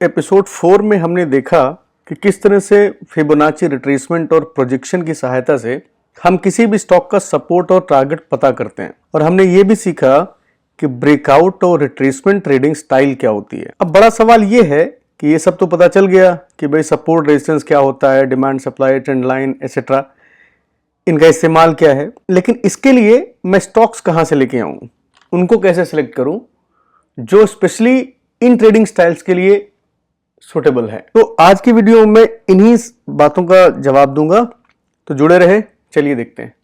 Episode 4 में हमने देखा कि किस तरह से फिबोनाची रिट्रेसमेंट और प्रोजेक्शन की सहायता से हम किसी भी स्टॉक का सपोर्ट और टारगेट पता करते हैं। और हमने ये भी सीखा कि ब्रेकआउट और रिट्रेसमेंट ट्रेडिंग स्टाइल क्या होती है। अब बड़ा सवाल ये है कि ये सब तो पता चल गया कि भाई सपोर्ट रेजिस्टेंस क्या होता है, demand supply trend line etcetera, इनका इस्तेमाल क्या है, लेकिन इसके लिए मैं स्टॉक्स कहाँ से लेके आऊँ, उनको कैसे सिलेक्ट करूँ जो स्पेशली इन ट्रेडिंग स्टाइल्स के लिए सुटेबल है। तो आज की वीडियो में इन्हीं बातों का जवाब दूंगा, तो जुड़े रहे। चलिए देखते हैं।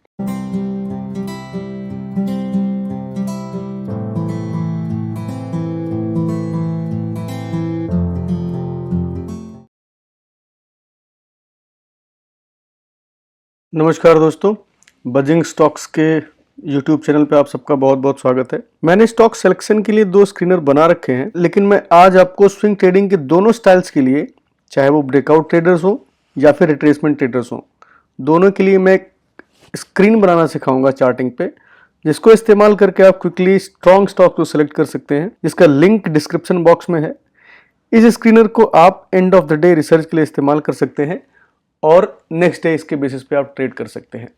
नमस्कार दोस्तों, बजिंग स्टॉक्स के YouTube चैनल पे आप सबका बहुत बहुत स्वागत है। मैंने स्टॉक सिलेक्शन के लिए 2 स्क्रीनर बना रखे हैं, लेकिन मैं आज आपको स्विंग ट्रेडिंग के दोनों स्टाइल्स के लिए, चाहे वो ब्रेकआउट ट्रेडर्स हो या फिर रिट्रेसमेंट ट्रेडर्स हो, दोनों के लिए मैं एक स्क्रीन बनाना सिखाऊंगा चार्टिंग पे, जिसको इस्तेमाल करके आप क्विकली स्ट्रॉन्ग स्टॉक को सिलेक्ट कर सकते हैं, जिसका लिंक डिस्क्रिप्शन बॉक्स में है। इस स्क्रीनर को आप end of the day research के लिए इस्तेमाल कर सकते हैं और नेक्स्ट डे इसके बेसिस पे आप ट्रेड कर सकते हैं।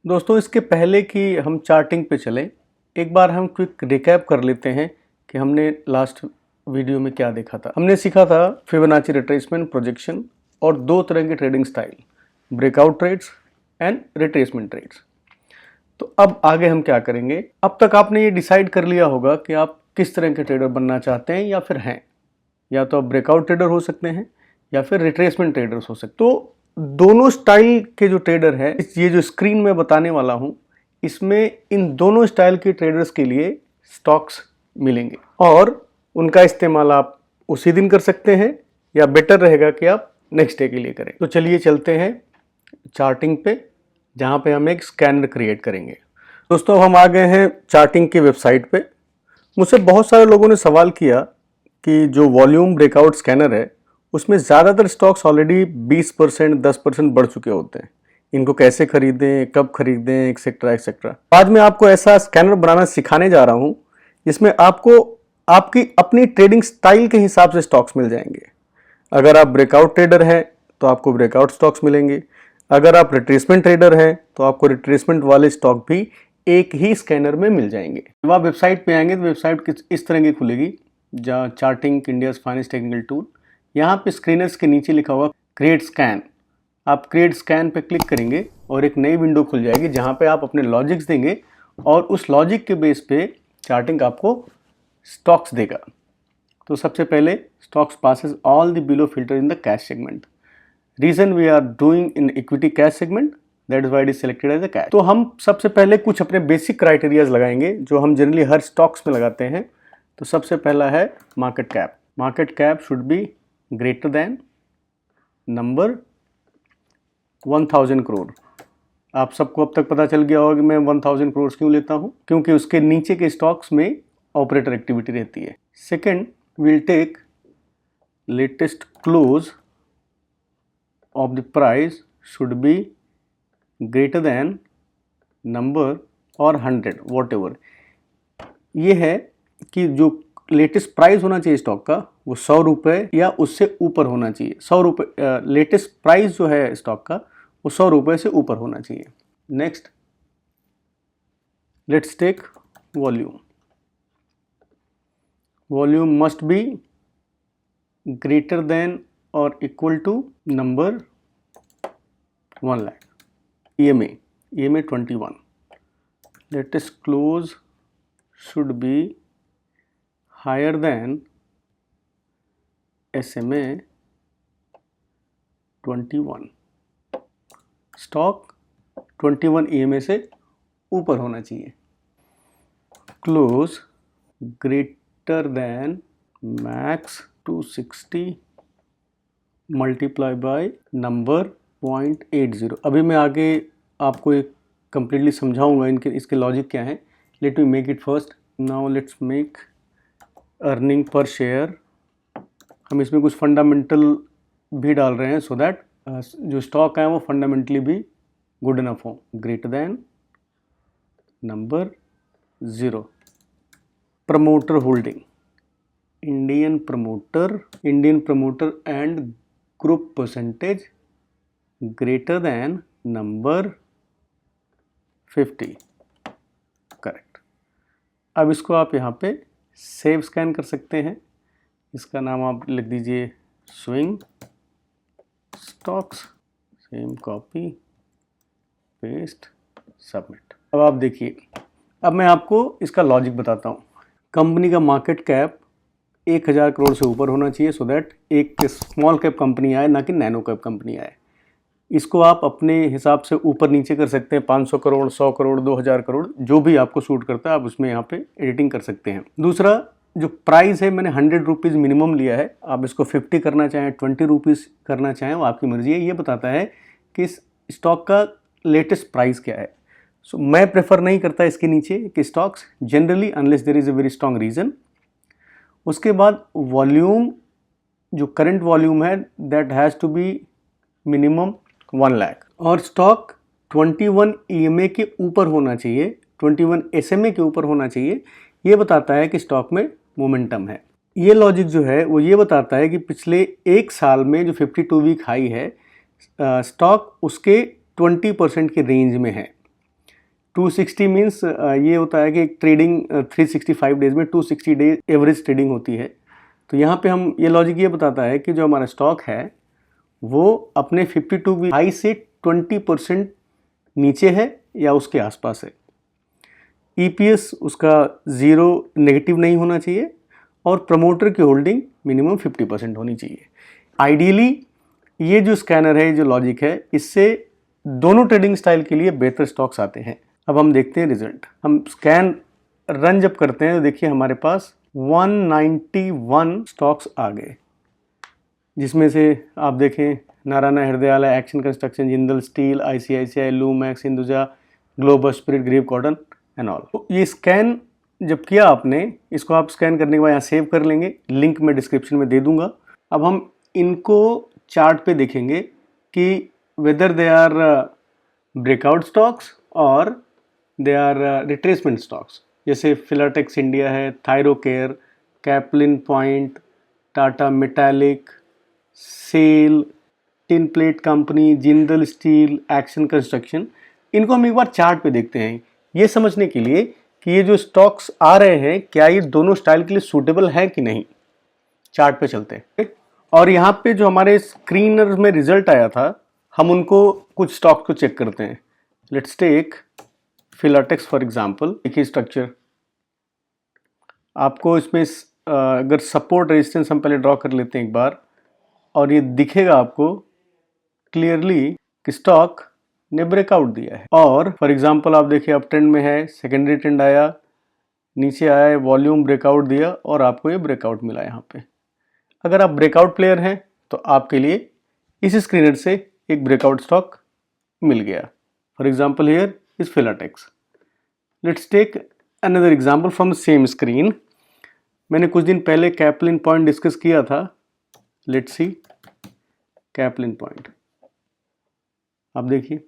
दोस्तों, इसके पहले कि हम चार्टिंग पे चलें, एक बार हम क्विक रिकैप कर लेते हैं कि हमने लास्ट वीडियो में क्या देखा था। हमने सीखा था फिबोनाची रिट्रेसमेंट, प्रोजेक्शन और 2 तरह के trading style, breakout trades and retracement trades. तो अब आगे हम क्या करेंगे। अब तक आपने ये डिसाइड कर लिया होगा कि आप किस तरह के ट्रेडर बनना चाहते हैं या फिर हैं। या तो आप ब्रेकआउट ट्रेडर हो सकते हैं या फिर रिट्रेसमेंट ट्रेडर्स हो सकते हैं। तो दोनों स्टाइल के जो ट्रेडर है, ये जो स्क्रीन में बताने वाला हूं, इसमें इन दोनों स्टाइल के ट्रेडर्स के लिए स्टॉक्स मिलेंगे और उनका इस्तेमाल आप उसी दिन कर सकते हैं या बेटर रहेगा कि आप नेक्स्ट डे के लिए करें। तो चलिए चलते हैं चार्टिंग पे, जहां पे हम एक स्कैनर क्रिएट करेंगे। दोस्तों, हम आ गए हैं चार्टिंग की वेबसाइट पे। मुझसे बहुत सारे लोगों ने सवाल किया कि जो वॉल्यूम ब्रेकआउट स्कैनर है उसमें ज़्यादातर स्टॉक्स ऑलरेडी 20% 10% बढ़ चुके होते हैं, इनको कैसे खरीदें, कब खरीदें, एक्सेट्रा एक्सेट्रा। आज मैं आपको ऐसा स्कैनर बनाना सिखाने जा रहा हूं जिसमें आपको आपकी अपनी ट्रेडिंग स्टाइल के हिसाब से स्टॉक्स मिल जाएंगे। अगर आप ब्रेकआउट ट्रेडर हैं तो आपको ब्रेकआउट स्टॉक्स मिलेंगे, अगर आप रिट्रेसमेंट ट्रेडर हैं तो आपको रिट्रेसमेंट वाले स्टॉक भी एक ही स्कैनर में मिल जाएंगे। जब आप वेबसाइट पे आएंगे तो वेबसाइट इस तरह की खुलेगी, जहाँ charting India's finest technical tool, यहाँ पे स्क्रीनर्स के नीचे लिखा हुआ क्रिएट स्कैन। आप क्रिएट स्कैन पे क्लिक करेंगे और एक नई विंडो खुल जाएगी जहाँ पे आप अपने लॉजिक्स देंगे और उस लॉजिक के बेस पे चार्टिंग आपको स्टॉक्स देगा। तो सबसे पहले stocks passes all the below filter in the cash segment. Reason we are doing in equity cash segment, that is why it is selected as a cash. तो हम सबसे पहले कुछ अपने बेसिक क्राइटेरियाज लगाएंगे जो हम जनरली हर स्टॉक्स में लगाते हैं। तो सबसे पहला है market cap. Market cap should be greater than number 1000 crore. आप सबको अब तक पता चल गया होगा कि मैं 1000 करोड़ क्यों लेता हूं, क्योंकि उसके नीचे के स्टॉक्स में ऑपरेटर एक्टिविटी रहती है। Second, will take latest close of the price should be greater than number और 100 वॉट एवर। ये है कि जो लेटेस्ट प्राइस होना चाहिए स्टॉक का वो 100 रुपये या उससे ऊपर होना चाहिए। 100 रुपये लेटेस्ट प्राइस जो है स्टॉक का वो 100 रुपये से ऊपर होना चाहिए। Next, let's take volume. Volume must be greater than और equal to number 1 lakh. EMA 21। Latest close should be higher than SMA 21। Stock 21 EMA से ऊपर होना चाहिए। Close greater than max 260 multiply by number 0.80। अभी मैं आगे आपको एक कंप्लीटली समझाऊंगा इसके लॉजिक क्या है। Let me make it first. Now let's make earning per share. हम इसमें कुछ फंडामेंटल भी डाल रहे हैं सो दैट जो स्टॉक है वो फंडामेंटली भी गुड इनफ हो। Greater than number 0। Promoter holding Indian promoter and group percentage greater than number 50, correct. अब इसको आप यहाँ पे सेव स्कैन कर सकते हैं। इसका नाम आप लिख दीजिए swing stocks, same copy paste submit. अब आप देखिए, अब मैं आपको इसका लॉजिक बताता हूँ। कंपनी का मार्केट कैप 1000 करोड़ से ऊपर होना चाहिए, सो दैट एक स्मॉल कैप कंपनी आए, ना कि नैनो कैप कंपनी आए। इसको आप अपने हिसाब से ऊपर नीचे कर सकते हैं, 500 करोड़, 100 करोड़, 2000 करोड़, जो भी आपको सूट करता है आप उसमें यहाँ पे एडिटिंग कर सकते हैं। दूसरा, जो प्राइस है मैंने 100 रुपीज़ मिनिमम लिया है। आप इसको 50 करना चाहें, 20 रुपीज़ करना चाहें, वो आपकी मर्जी है। ये बताता है कि इस स्टॉक का लेटेस्ट प्राइस क्या है। सो मैं प्रेफर नहीं करता इसके नीचे कि stocks generally, unless there is a very strong reason. उसके बाद वॉल्यूम, जो करंट वॉल्यूम है that has to be minimum 1 lakh, और स्टॉक 21 EMA के ऊपर होना चाहिए, 21 SMA के ऊपर होना चाहिए। ये बताता है कि स्टॉक में मोमेंटम है। ये लॉजिक जो है वो ये बताता है कि पिछले एक साल में जो 52 वीक हाई है, स्टॉक उसके 20% के रेंज में है। 260 मीन्स ये होता है कि ट्रेडिंग 365 डेज में 260 डेज एवरेज ट्रेडिंग होती है। तो यहाँ पे हम ये लॉजिक ये बताता है कि जो हमारा स्टॉक है वो अपने 52 वीक हाई से 20% नीचे है या उसके आसपास है। EPS उसका 0 नेगेटिव नहीं होना चाहिए, और प्रमोटर की होल्डिंग मिनिमम 50% होनी चाहिए। आइडियली ये जो स्कैनर है, जो लॉजिक है, इससे दोनों ट्रेडिंग स्टाइल के लिए बेहतर स्टॉक्स आते हैं। अब हम देखते हैं रिजल्ट। हम स्कैन रन जब करते हैं तो देखिए हमारे पास 191 स्टॉक्स आ गए, जिसमें से आप देखें Narayana Hrudayalaya, Action Construction, Jindal Steel, ICICI, Lumax, Hinduja, Globus, Spirit, Greaves Cotton and all. तो ये स्कैन जब किया आपने, इसको आप स्कैन करने के बाद यहाँ सेव कर लेंगे, लिंक मैं डिस्क्रिप्शन में दे दूंगा। अब हम इनको चार्ट पे देखेंगे कि whether they are breakout stocks और दे आर रिट्रेसमेंट स्टॉक्स। जैसे फिलाटेक्स इंडिया है, Thyrocare, Caplin Point, Tata Metaliks, SAIL, tin plate company, Jindal steel, action construction. इनको हम एक बार चार्ट पे देखते हैं, ये समझने के लिए कि ये जो स्टॉक्स आ रहे हैं क्या ये दोनों स्टाइल के लिए सूटेबल है कि नहीं। चार्ट पे चलते हैं, और यहाँ पे जो हमारे स्क्रीनर में रिजल्ट आया था, हम उनको कुछ स्टॉक्स को चेक करते हैं। Let's take Filatex for example. देखिए स्ट्रक्चर आपको इसमें अगर सपोर्ट रेजिस्टेंस हम पहले ड्रॉ कर लेते हैं एक बार, और ये दिखेगा आपको क्लियरली कि स्टॉक ने ब्रेकआउट दिया है। और फॉर एग्जांपल आप देखिए अप ट्रेंड में है, सेकेंडरी ट्रेंड आया, नीचे आया है, वॉल्यूम ब्रेकआउट दिया और आपको ये ब्रेकआउट मिला यहाँ पे। अगर आप ब्रेकआउट प्लेयर हैं तो आपके लिए इस स्क्रीनर से एक ब्रेकआउट स्टॉक मिल गया। For example here is Filatex. Let's take another example from the same screen. मैंने कुछ दिन पहले कैपलिन पॉइंट डिस्कस किया था। Let's see Caplin Point. आप देखिए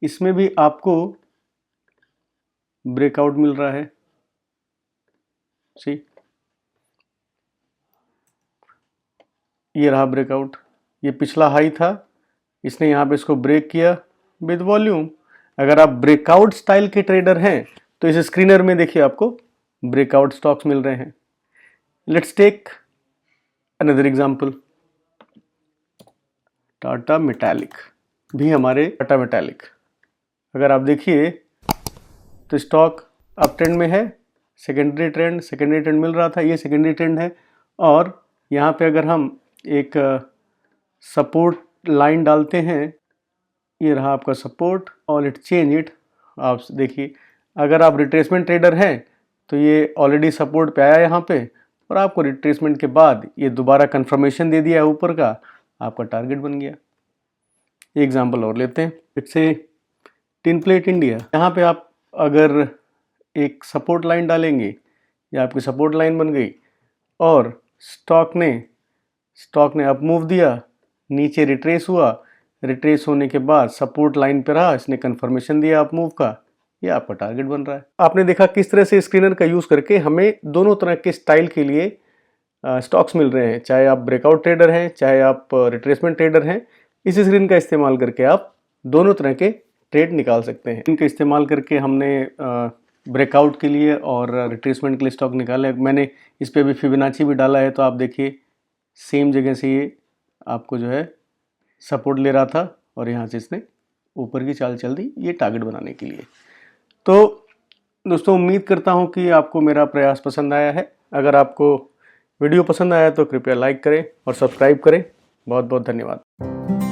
इसमें भी आपको ब्रेकआउट मिल रहा है। सी, ये रहा ब्रेकआउट। ये पिछला हाई था, इसने यहाँ पे इसको ब्रेक किया विद वॉल्यूम। अगर आप ब्रेकआउट स्टाइल के ट्रेडर हैं तो इस स्क्रीनर में देखिए आपको ब्रेकआउट स्टॉक्स मिल रहे हैं। Let's take another example, Tata Metaliks. भी हमारे टाटा मेटालिक अगर आप देखिए तो स्टॉक अप ट्रेंड में है, सेकेंडरी ट्रेंड मिल रहा था, ये सेकेंडरी ट्रेंड है। और यहाँ पे अगर हम एक सपोर्ट लाइन डालते हैं, ये रहा आपका सपोर्ट, और लेट चेंज इट। आप देखिए अगर आप रिट्रेसमेंट ट्रेडर हैं तो ये ऑलरेडी सपोर्ट पे आया यहाँ पे, और आपको रिट्रेसमेंट के बाद ये दोबारा कंफर्मेशन दे दिया है ऊपर का, आपका टारगेट बन गया। एग्जाम्पल और लेते हैं, इससे टिन प्लेट इंडिया। यहाँ पे आप अगर एक सपोर्ट लाइन डालेंगे, या आपकी सपोर्ट लाइन बन गई, और स्टॉक ने अप मूव दिया, नीचे रिट्रेस हुआ, रिट्रेस होने के बाद सपोर्ट लाइन पे रहा, इसने कंफर्मेशन दिया अप मूव का, ये आपका टारगेट बन रहा है। आपने देखा किस तरह से स्क्रीनर का यूज़ करके हमें दोनों तरह के स्टाइल के लिए स्टॉक्स मिल रहे हैं। चाहे आप ब्रेकआउट ट्रेडर हैं, चाहे आप रिट्रेसमेंट ट्रेडर हैं, इस स्क्रीन का इस्तेमाल करके आप दोनों तरह के ट्रेड निकाल सकते हैं। इनका इस्तेमाल करके हमने ब्रेकआउट के लिए और रिट्रेसमेंट के लिए स्टॉक निकाले। मैंने इस पर अभी फिबोनाची भी डाला है, तो आप देखिए सेम जगह से ये आपको जो है सपोर्ट ले रहा था और यहाँ से इसने ऊपर की चाल चल दी, ये टारगेट बनाने के लिए। तो दोस्तों, उम्मीद करता हूँ कि आपको मेरा प्रयास पसंद आया है। अगर आपको वीडियो पसंद आया तो कृपया लाइक करें और सब्सक्राइब करें। बहुत बहुत धन्यवाद।